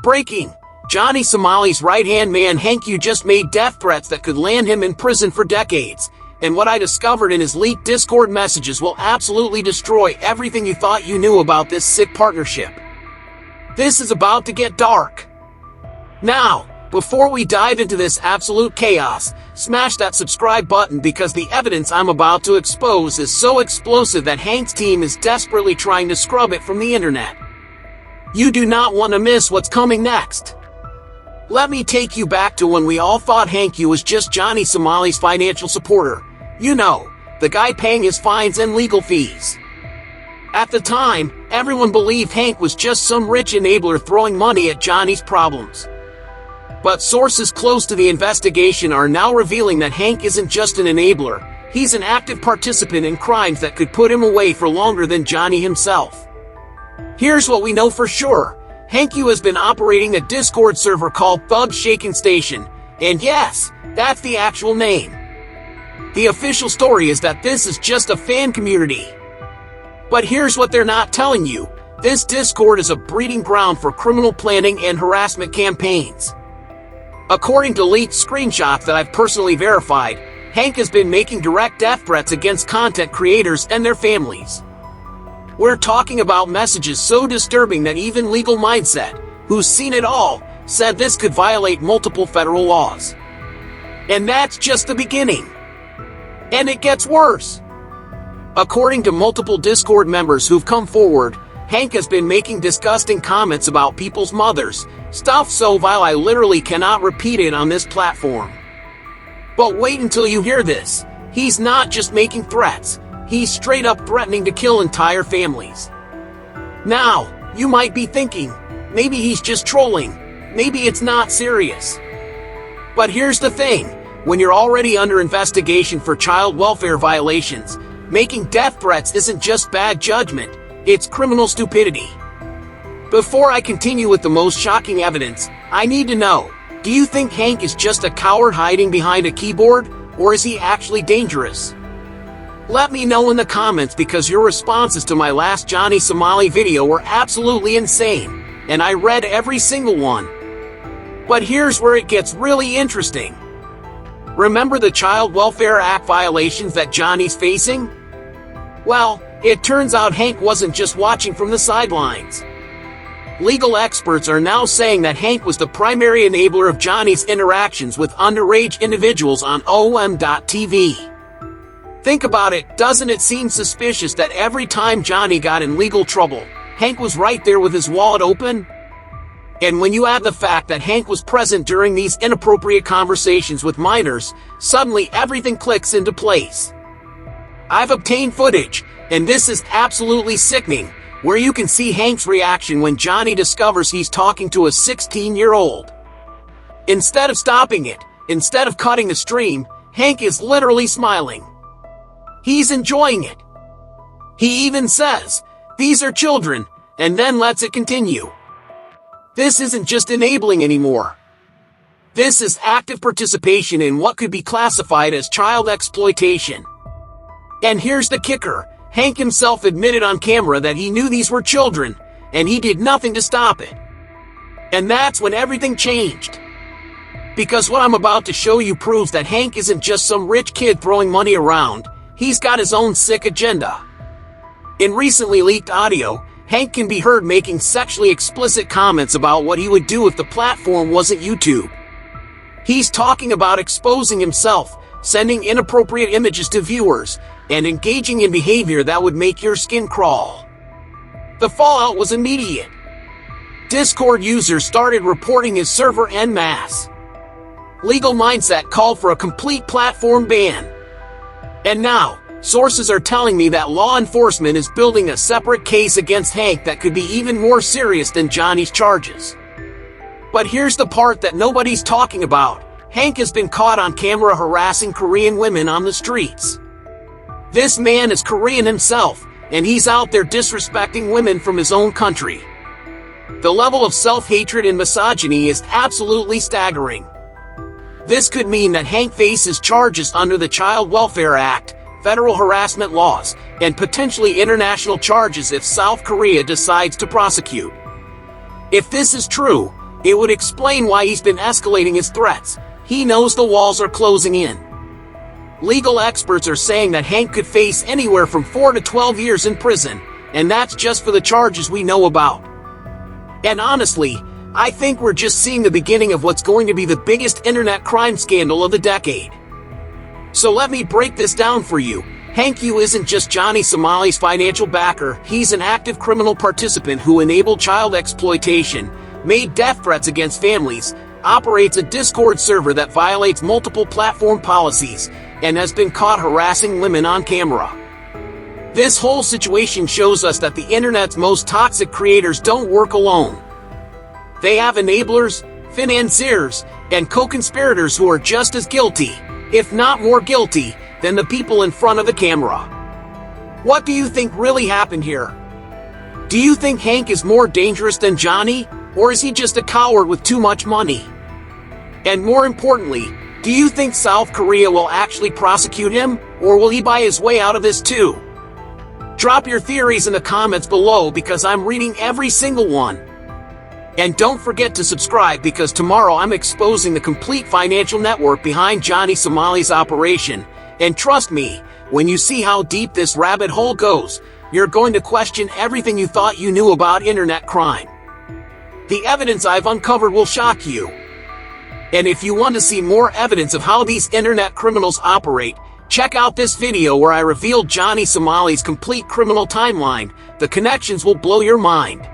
Breaking! Johnny Somali's right-hand man Hank Yoo just made death threats that could land him in prison for decades. And what I discovered in his leaked Discord messages will absolutely destroy everything you thought you knew about this sick partnership. This is about to get dark. Now, before we dive into this absolute chaos, smash that subscribe button because the evidence I'm about to expose is so explosive that Hank's team is desperately trying to scrub it from the internet. You do not want to miss what's coming next. Let me take you back to when we all thought Hank Yoo was just Johnny Somali's financial supporter. You know, the guy paying his fines and legal fees. At the time, everyone believed Hank was just some rich enabler throwing money at Johnny's problems. But sources close to the investigation are now revealing that Hank isn't just an enabler, he's an active participant in crimes that could put him away for longer than Johnny himself. Here's what we know for sure. Hank Yoo has been operating a Discord server called Thug Shaken Station, and yes, that's the actual name. The official story is that this is just a fan community. But here's what they're not telling you. This Discord is a breeding ground for criminal planning and harassment campaigns. According to leaked screenshots that I've personally verified, Hank has been making direct death threats against content creators and their families. We're talking about messages so disturbing that even Legal Mindset, who's seen it all, said this could violate multiple federal laws. And that's just the beginning. And it gets worse. According to multiple Discord members who've come forward, Hank has been making disgusting comments about people's mothers, stuff so vile I literally cannot repeat it on this platform. But wait until you hear this. He's not just making threats. He's straight up threatening to kill entire families. Now, you might be thinking, maybe he's just trolling. Maybe it's not serious. But here's the thing. When you're already under investigation for child welfare violations, making death threats isn't just bad judgment, it's criminal stupidity. Before I continue with the most shocking evidence, I need to know, do you think Hank is just a coward hiding behind a keyboard, or is he actually dangerous? Let me know in the comments because your responses to my last Johnny Somali video were absolutely insane, and I read every single one. But here's where it gets really interesting. Remember the Child Welfare Act violations that Johnny's facing? Well, it turns out Hank wasn't just watching from the sidelines. Legal experts are now saying that Hank was the primary enabler of Johnny's interactions with underage individuals on OM.TV. Think about it, doesn't it seem suspicious that every time Johnny got in legal trouble, Hank was right there with his wallet open? And when you add the fact that Hank was present during these inappropriate conversations with minors, suddenly everything clicks into place. I've obtained footage, and this is absolutely sickening, where you can see Hank's reaction when Johnny discovers he's talking to a 16-year-old. Instead of stopping it, instead of cutting the stream, Hank is literally smiling. He's enjoying it. He even says, "These are children," and then lets it continue. This isn't just enabling anymore. This is active participation in what could be classified as child exploitation. And here's the kicker. Hank himself admitted on camera that he knew these were children, and he did nothing to stop it. And that's when everything changed. Because what I'm about to show you proves that Hank isn't just some rich kid throwing money around. He's got his own sick agenda. In recently leaked audio, Hank can be heard making sexually explicit comments about what he would do if the platform wasn't YouTube. He's talking about exposing himself, sending inappropriate images to viewers, and engaging in behavior that would make your skin crawl. The fallout was immediate. Discord users started reporting his server en masse. Legal Mindset called for a complete platform ban. And now, sources are telling me that law enforcement is building a separate case against Hank that could be even more serious than Johnny's charges. But here's the part that nobody's talking about. Hank has been caught on camera harassing Korean women on the streets. This man is Korean himself, and he's out there disrespecting women from his own country. The level of self-hatred and misogyny is absolutely staggering. This could mean that Hank faces charges under the Child Welfare Act, federal harassment laws, and potentially international charges if South Korea decides to prosecute. If this is true, It would explain why he's been escalating his threats. He knows the walls are closing in. Legal experts are saying that Hank could face anywhere from 4 to 12 years in prison, and that's just for the charges we know about. And honestly, I think we're just seeing the beginning of what's going to be the biggest internet crime scandal of the decade. So let me break this down for you. Hank Yoo isn't just Johnny Somali's financial backer, he's an active criminal participant who enabled child exploitation, made death threats against families, operates a Discord server that violates multiple platform policies, and has been caught harassing women on camera. This whole situation shows us that the internet's most toxic creators don't work alone. They have enablers, financiers, and co-conspirators who are just as guilty, if not more guilty, than the people in front of the camera. What do you think really happened here? Do you think Hank is more dangerous than Johnny, or is he just a coward with too much money? And more importantly, do you think South Korea will actually prosecute him, or will he buy his way out of this too? Drop your theories in the comments below because I'm reading every single one. And don't forget to subscribe because tomorrow I'm exposing the complete financial network behind Johnny Somali's operation. And trust me, when you see how deep this rabbit hole goes, you're going to question everything you thought you knew about internet crime. The evidence I've uncovered will shock you. And if you want to see more evidence of how these internet criminals operate, check out this video where I revealed Johnny Somali's complete criminal timeline. The connections will blow your mind.